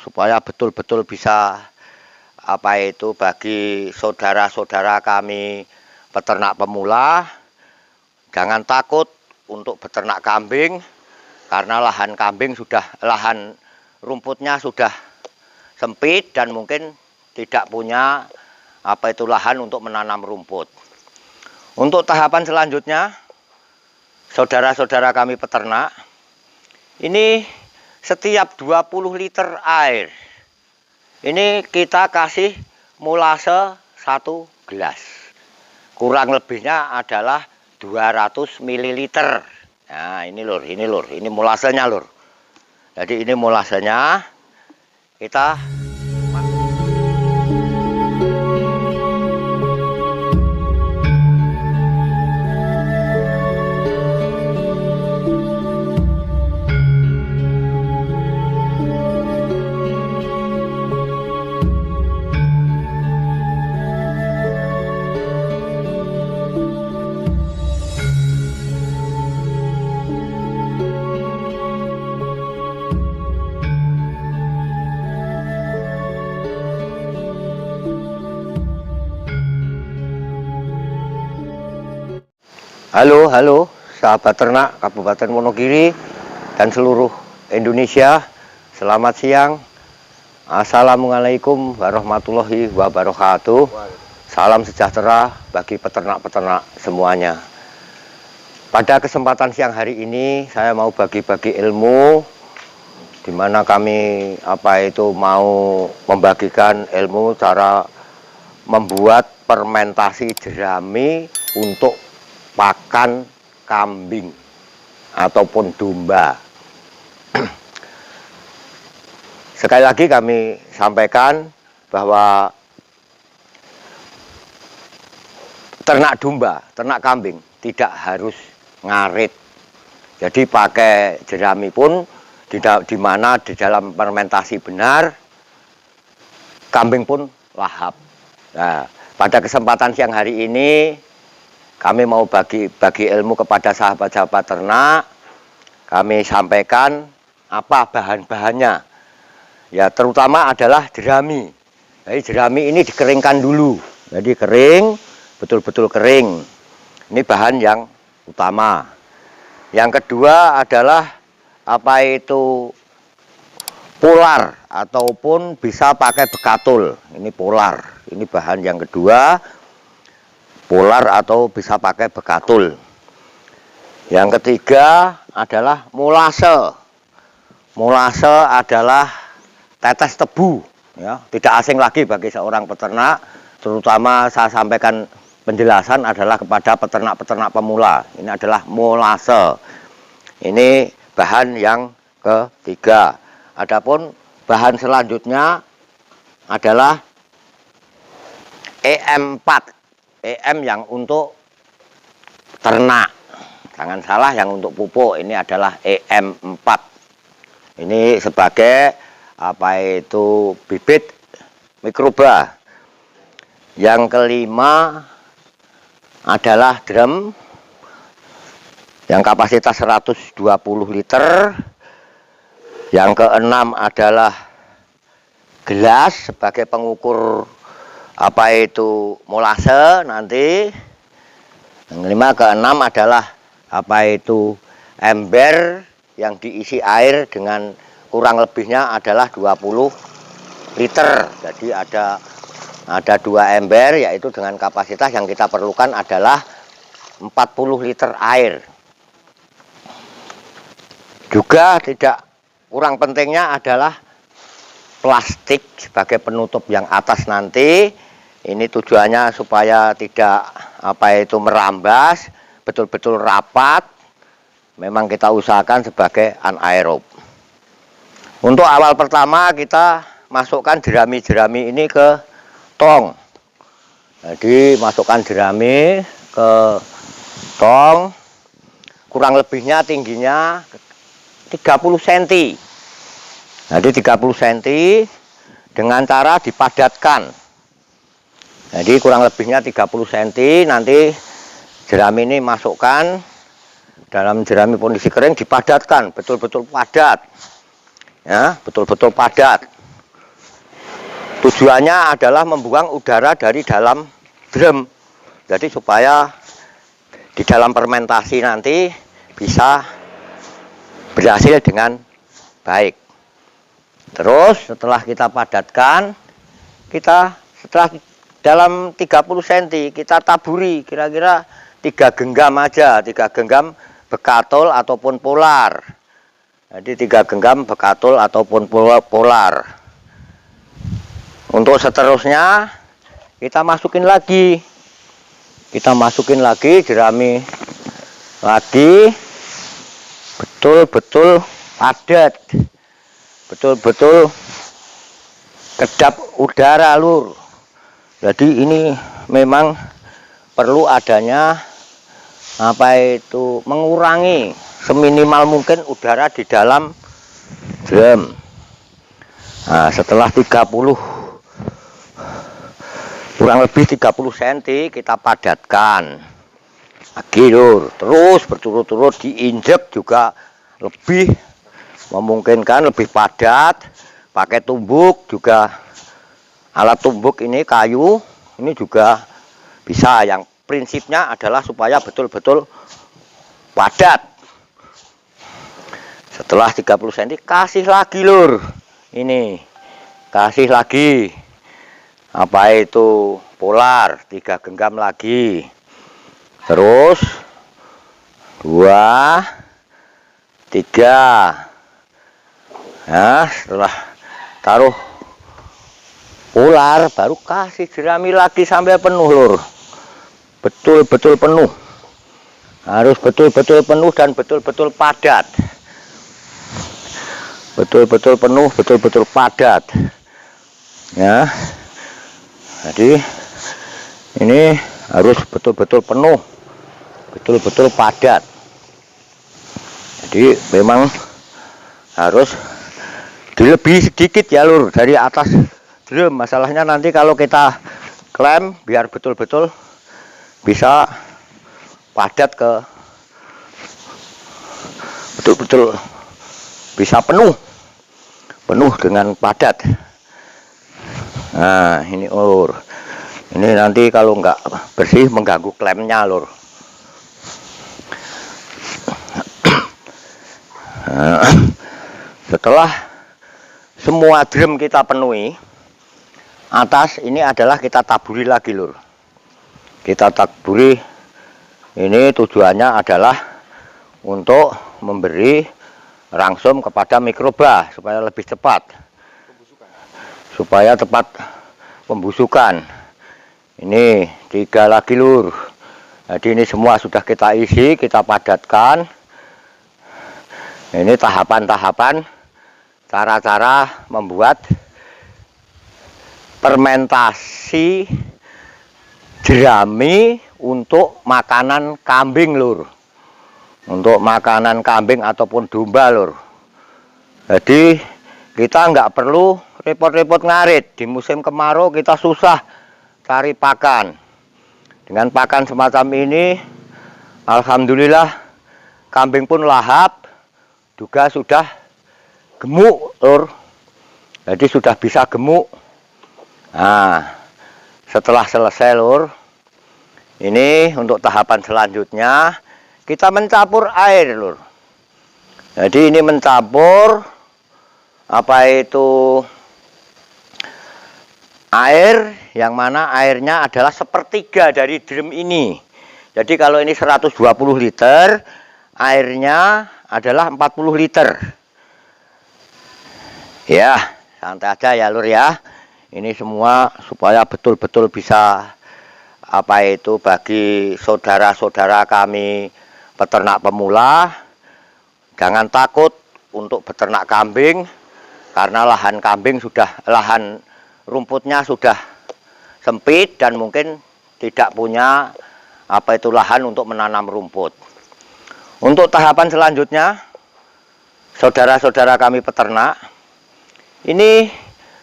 supaya betul-betul bisa bagi saudara-saudara kami peternak pemula, jangan takut untuk beternak kambing karena lahan rumputnya sudah sempit dan mungkin tidak punya lahan untuk menanam rumput. Untuk tahapan selanjutnya, saudara-saudara kami peternak, ini setiap 20 liter air, ini kita kasih molase 1 gelas. Kurang lebihnya adalah 200 ml. Nah, ini molasenya, Lur. Jadi ini molasenya kita Halo sahabat ternak Kabupaten Wonogiri dan seluruh Indonesia. Selamat siang. Assalamualaikum warahmatullahi wabarakatuh. Salam sejahtera bagi peternak-peternak semuanya. Pada kesempatan siang hari ini saya mau bagi-bagi ilmu, di mana kami mau membagikan ilmu cara membuat fermentasi jerami untuk pakan kambing ataupun domba. Sekali lagi kami sampaikan bahwa ternak domba, ternak kambing tidak harus ngarit. Jadi pakai jerami pun di mana di dalam fermentasi benar, kambing pun lahap. Nah, pada kesempatan siang hari ini kami mau bagi ilmu kepada sahabat-sahabat ternak. Kami sampaikan apa bahan-bahannya. Ya, terutama adalah jerami. Jadi jerami ini dikeringkan dulu. Jadi kering, betul-betul kering. Ini bahan yang utama. Yang kedua adalah polar ataupun bisa pakai bekatul. Ini polar. Ini bahan yang kedua. Polar atau bisa pakai bekatul. Yang ketiga adalah molase. Molase adalah tetes tebu, ya, tidak asing lagi bagi seorang peternak. Terutama saya sampaikan penjelasan adalah kepada peternak-peternak pemula. Ini adalah molase. Ini bahan yang ketiga. Adapun bahan selanjutnya adalah EM4. EM yang untuk ternak, jangan salah, yang untuk pupuk ini adalah EM4. Ini sebagai bibit mikroba. Yang kelima adalah drum yang kapasitas 120 liter. Yang keenam adalah gelas sebagai pengukur molase nanti. Yang kelima, keenam adalah ember yang diisi air dengan kurang lebihnya adalah 20 liter. Jadi ada 2 ember, yaitu dengan kapasitas yang kita perlukan adalah 40 liter air. Juga tidak kurang pentingnya adalah plastik sebagai penutup yang atas nanti. Ini tujuannya supaya tidak merambas, betul-betul rapat. Memang kita usahakan sebagai anaerob. Untuk awal pertama kita masukkan jerami-jerami ini ke tong. Jadi masukkan jerami ke tong, kurang lebihnya tingginya 30 cm. Jadi 30 cm dengan cara dipadatkan. Jadi kurang lebihnya 30 cm, nanti jerami ini masukkan dalam jerami kondisi kering, dipadatkan betul-betul padat. Ya, betul-betul padat. Tujuannya adalah membuang udara dari dalam drum. Jadi supaya di dalam fermentasi nanti bisa berhasil dengan baik. Terus setelah kita padatkan, kita setelah dalam 30 cm kita taburi kira-kira 3 genggam aja, 3 genggam bekatul ataupun polar. Jadi 3 genggam bekatul ataupun polar. Untuk seterusnya kita masukin lagi. Kita masukin lagi jerami lagi. Betul-betul padat. Betul-betul kedap udara, Lur. Jadi ini memang perlu adanya mengurangi seminimal mungkin udara di dalam drum. Nah, setelah 30 kurang lebih 30 cm kita padatkan lagi, Lur. Terus berturut-turut diinjek juga lebih memungkinkan, lebih padat. Pakai tumbuk juga, alat tumbuk ini kayu ini juga bisa. Yang prinsipnya adalah supaya betul-betul padat. Setelah 30 cm kasih lagi, Lur. Ini kasih lagi polar 3 genggam lagi. Terus 2 3. Nah, setelah taruh polar baru kasih jerami lagi sampai penuh, Lur. Betul-betul penuh. Harus betul-betul penuh dan betul-betul padat. Betul-betul penuh, betul-betul padat. Ya. Jadi ini harus betul-betul penuh, betul-betul padat. Jadi memang harus dilebih sedikit ya, Lur, dari atas drum. Masalahnya nanti kalau kita klem biar betul-betul bisa padat betul-betul bisa penuh dengan padat. Nah, ini, Lur. Ini nanti kalau nggak bersih mengganggu klemnya, Lur. Nah, setelah semua drum kita penuhi, atas ini adalah kita taburi lagi, Lur. Kita taburi. Ini tujuannya adalah untuk memberi rangsum kepada mikroba supaya lebih cepat. Supaya tepat pembusukan. Ini 3 lagi, Lur. Jadi ini semua sudah kita isi, kita padatkan. Ini tahapan-tahapan cara-cara membuat fermentasi jerami untuk makanan kambing, Lur. Untuk makanan kambing ataupun domba, Lur. Jadi kita nggak perlu repot-repot ngarit. Di musim kemarau kita susah cari pakan. Dengan pakan semacam ini, alhamdulillah kambing pun lahap, juga sudah gemuk, Lur. Jadi sudah bisa gemuk. Nah, setelah selesai, Lur, ini untuk tahapan selanjutnya kita mencampur air, Lur. Jadi ini mencampur air yang mana airnya adalah sepertiga dari drum ini. Jadi kalau ini 120 liter, airnya adalah 40 liter. Ya, santai aja ya, Lur, ya. Ini semua supaya betul-betul bisa bagi saudara-saudara kami peternak pemula, jangan takut untuk beternak kambing karena lahan rumputnya sudah sempit dan mungkin tidak punya lahan untuk menanam rumput. Untuk tahapan selanjutnya, saudara-saudara kami peternak, ini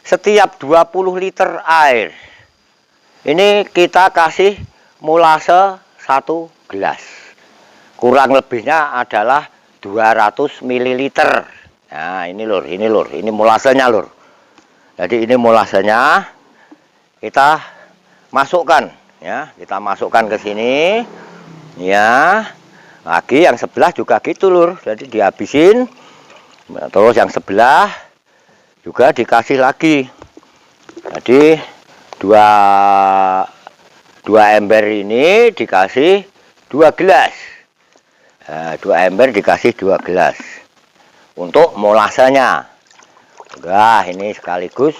setiap 20 liter air ini kita kasih molase 1 gelas. Kurang lebihnya adalah 200 ml. Nah, ini, Lur, ini molasenya, Lur. Jadi ini molasenya kita masukkan ya, kita masukkan ke sini ya. Lagi yang sebelah juga gitu Lur, jadi dihabisin. Terus yang sebelah juga dikasih lagi. Jadi dua ember ini dikasih 2 gelas. Nah, 2 ember dikasih 2 gelas untuk molasanya. Nah, ini sekaligus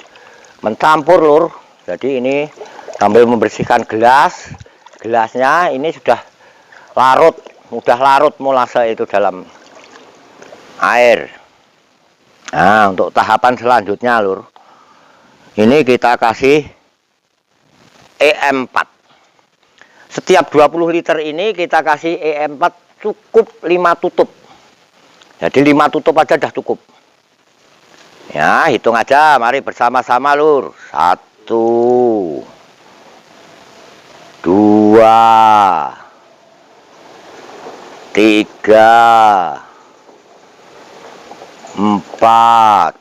mencampur Lur. Jadi ini sambil membersihkan gelasnya ini sudah larut molase itu dalam air. Nah, untuk tahapan selanjutnya Lur, ini kita kasih EM4. Setiap 20 liter ini kita kasih EM4 cukup 5 tutup. Jadi 5 tutup aja dah cukup. Ya, hitung aja, mari bersama-sama Lur. 1, 2, 3, 4,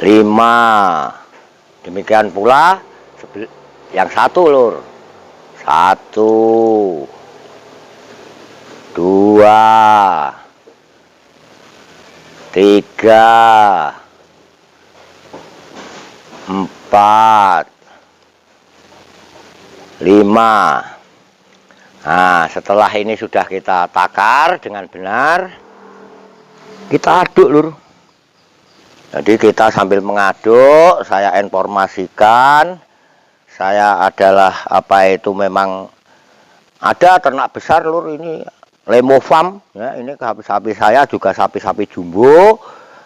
5. Demikian pula yang satu Lur. 1, 2, 3, 4, 5. Nah, setelah ini sudah kita takar dengan benar, kita aduk Lur. Jadi kita sambil mengaduk, saya informasikan, saya adalah memang ada ternak besar Lur, ini Lemo Farm ya, ini sapi saya juga sapi-sapi jumbo.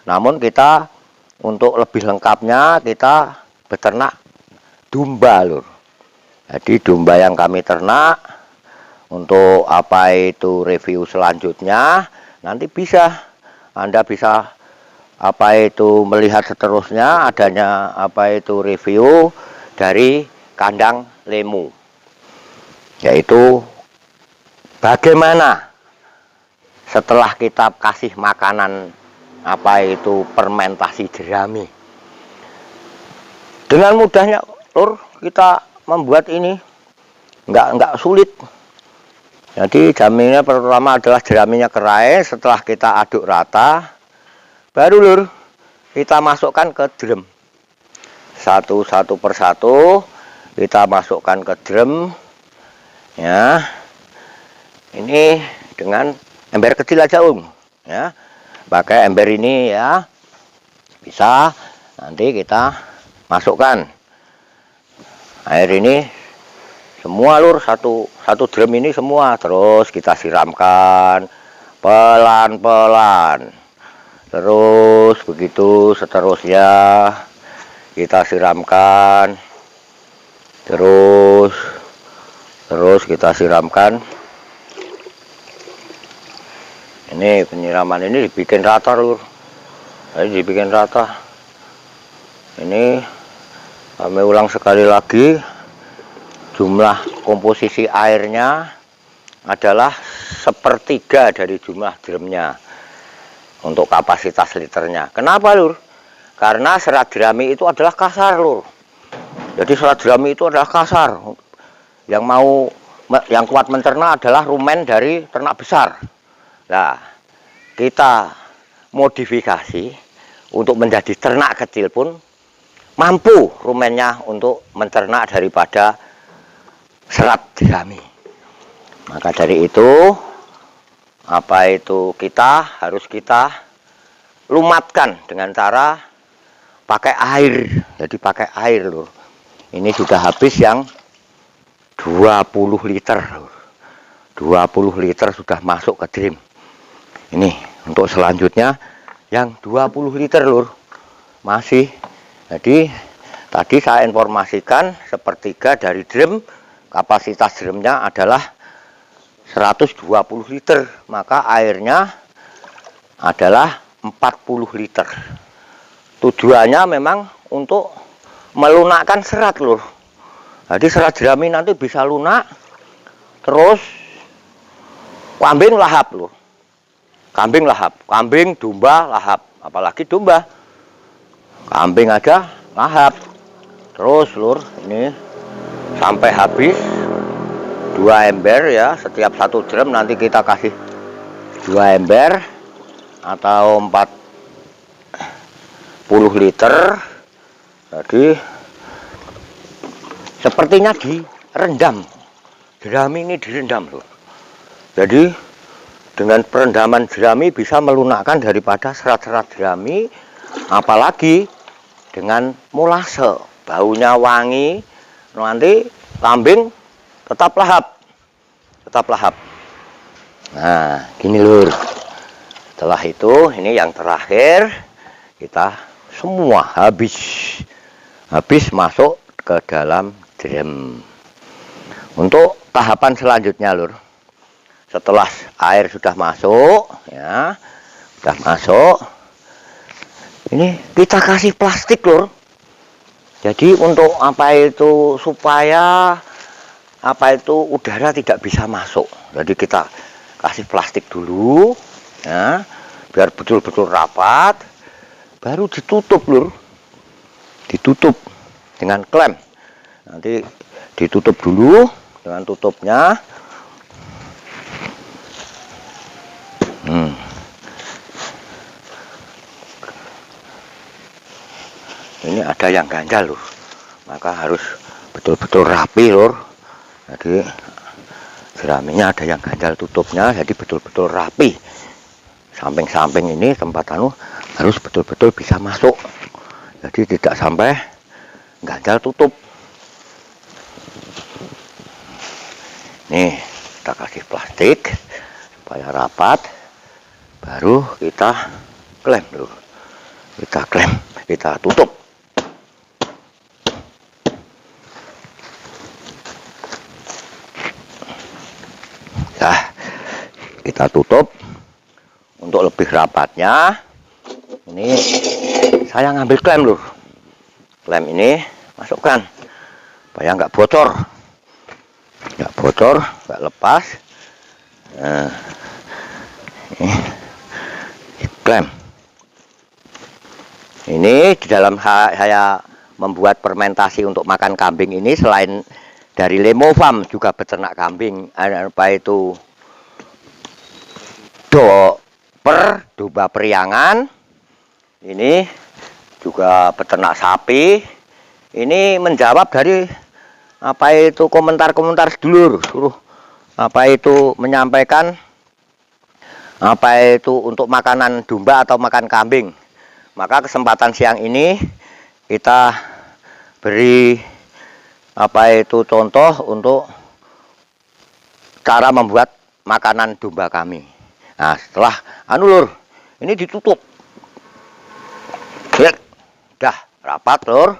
Namun kita untuk lebih lengkapnya kita beternak domba Lur. Jadi domba yang kami ternak untuk review selanjutnya nanti Anda bisa melihat seterusnya adanya review dari kandang Lemo, yaitu bagaimana setelah kita kasih makanan fermentasi jerami. Dengan mudahnya Lur, kita membuat ini nggak sulit. Jadi jaminnya pertama adalah jeraminya kerai. Setelah kita aduk rata, baru Lur kita masukkan ke drum. Satu persatu kita masukkan ke drum ya. Ini dengan ember kecil aja ya, pakai ember ini ya, bisa. Nanti kita masukkan air ini semua Lur, satu drum ini semua, terus kita siramkan pelan-pelan, terus begitu seterusnya kita siramkan, terus kita siramkan. Ini penyiraman ini dibikin rata Lur, jadi dibikin rata. Ini kami ulang sekali lagi, jumlah komposisi airnya adalah 1/3 dari jumlah drumnya untuk kapasitas liternya. Kenapa Lur? Karena serat jerami itu adalah kasar Lur. Jadi serat jerami itu adalah kasar. Yang kuat mencerna adalah rumen dari ternak besar. Nah, kita modifikasi untuk menjadi ternak kecil pun mampu rumennya untuk mencerna daripada serat jerami. Maka dari itu kita harus lumatkan dengan cara pakai air. Jadi pakai air Lur. Ini sudah habis yang 20 liter Lur. 20 liter sudah masuk ke drum. Ini untuk selanjutnya yang 20 liter Lur. Masih. Jadi tadi saya informasikan 1/3 dari drum, kapasitas drumnya adalah 120 liter, maka airnya adalah 40 liter. Tujuannya memang untuk melunakkan serat Lur. Jadi serat jerami nanti bisa lunak, terus kambing lahap Lur. Kambing, domba lahap, apalagi domba. Kambing ada lahap. Terus lur, ini sampai habis 2 ember ya, setiap 1 drum nanti kita kasih 2 ember atau 40 liter. Jadi sepertinya direndam. Jerami ini direndam loh. Jadi dengan perendaman jerami bisa melunakkan daripada serat-serat jerami, apalagi dengan molase, baunya wangi, nanti kambing tetap lahap. Nah, gini lur. Setelah itu, ini yang terakhir, kita semua habis masuk ke dalam drum. Untuk tahapan selanjutnya lur, setelah air sudah masuk ya, ini kita kasih plastik lur. Jadi untuk supaya udara tidak bisa masuk. Jadi kita kasih plastik dulu ya, biar betul-betul rapat, baru ditutup lur. Ditutup dengan klem. Nanti ditutup dulu dengan tutupnya. Ini ada yang ganjal lur, maka harus betul-betul rapi lur. Jadi jeraminya ada yang ganjal tutupnya, jadi betul-betul rapi. Samping-samping ini tempat harus betul-betul bisa masuk, jadi tidak sampai ganjal tutup. Nih kita kasih plastik supaya rapat, baru kita klem dulu. Kita tutup. Nah, kita tutup. Untuk lebih rapatnya, ini saya ngambil klem lur. Klem ini masukkan supaya nggak bocor, nggak lepas. Nah, ini klem. Ini di dalam saya membuat fermentasi untuk makan kambing ini, selain dari Lemo Farm juga beternak kambing, apa itu domba periangan, ini juga peternak sapi. Ini menjawab dari komentar-komentar sedulur, menyampaikan untuk makanan domba atau makan kambing. Maka kesempatan siang ini kita beri contoh untuk cara membuat makanan domba kami. Nah, setelah lur, ini ditutup. Ya, udah rapat lur.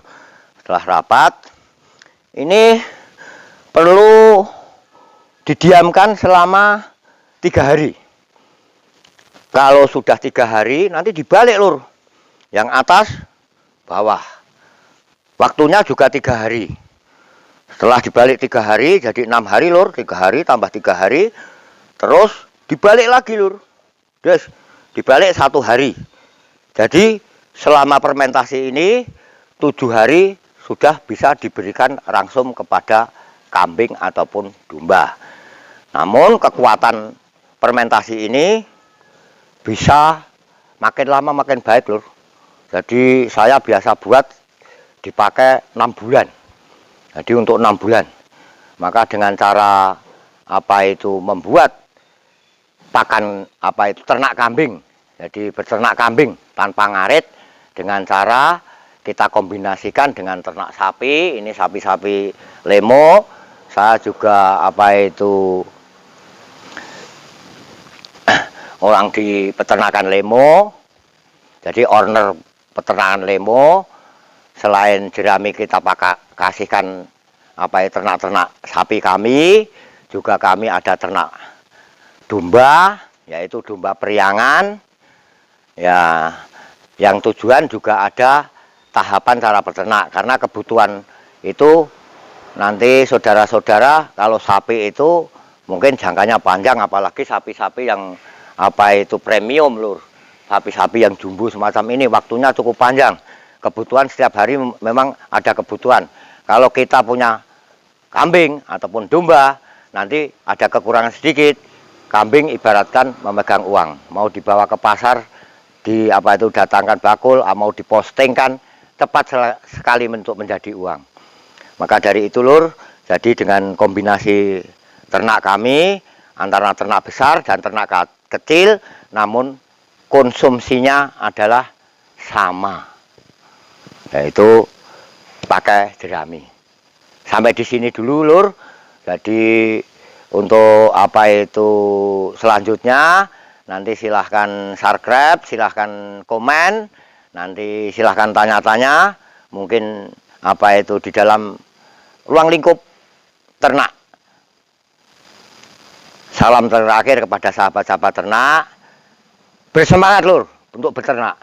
Setelah rapat, ini perlu didiamkan selama 3 hari. Kalau sudah 3 hari, nanti dibalik lur. Yang atas, bawah. Waktunya juga 3 hari. Setelah dibalik 3 hari, jadi 6 hari lur. 3 hari tambah 3 hari. Terus dibalik lagi lur. Terus dibalik 1 hari. Jadi selama fermentasi ini 7 hari sudah bisa diberikan langsung kepada kambing ataupun domba. Namun kekuatan fermentasi ini bisa makin lama makin baik lur. Jadi saya biasa buat dipakai 6 bulan. Jadi untuk 6 bulan. Maka dengan cara membuat pakan ternak kambing. Jadi beternak kambing tanpa ngarit, dengan cara kita kombinasikan dengan ternak sapi. Ini sapi-sapi Lemo. Saya juga orang di peternakan Lemo. Jadi owner peternakan Lemo. Selain jerami kita kasihkan ternak-ternak sapi kami, juga kami ada ternak domba, yaitu domba periangan. Ya, yang tujuan juga ada tahapan cara beternak, karena kebutuhan itu nanti saudara-saudara, kalau sapi itu mungkin jangkanya panjang, apalagi sapi-sapi yang premium lur. Sapi-sapi yang jumbo semacam ini waktunya cukup panjang. kebutuhan setiap hari memang ada kebutuhan. Kalau kita punya kambing ataupun domba, nanti ada kekurangan sedikit. Kambing ibaratkan memegang uang, mau dibawa ke pasar, datangkan bakul, mau dipostingkan, tepat sekali untuk menjadi uang. Maka dari itu Lur, jadi dengan kombinasi ternak kami antara ternak besar dan ternak kecil, namun konsumsinya adalah sama, yaitu pakai jerami. Sampai di sini dulu Lur. Jadi untuk selanjutnya nanti silahkan subscribe, silahkan komen, nanti silahkan tanya-tanya, mungkin di dalam ruang lingkup ternak. Salam terakhir kepada sahabat-sahabat ternak, bersemangat Lur untuk beternak.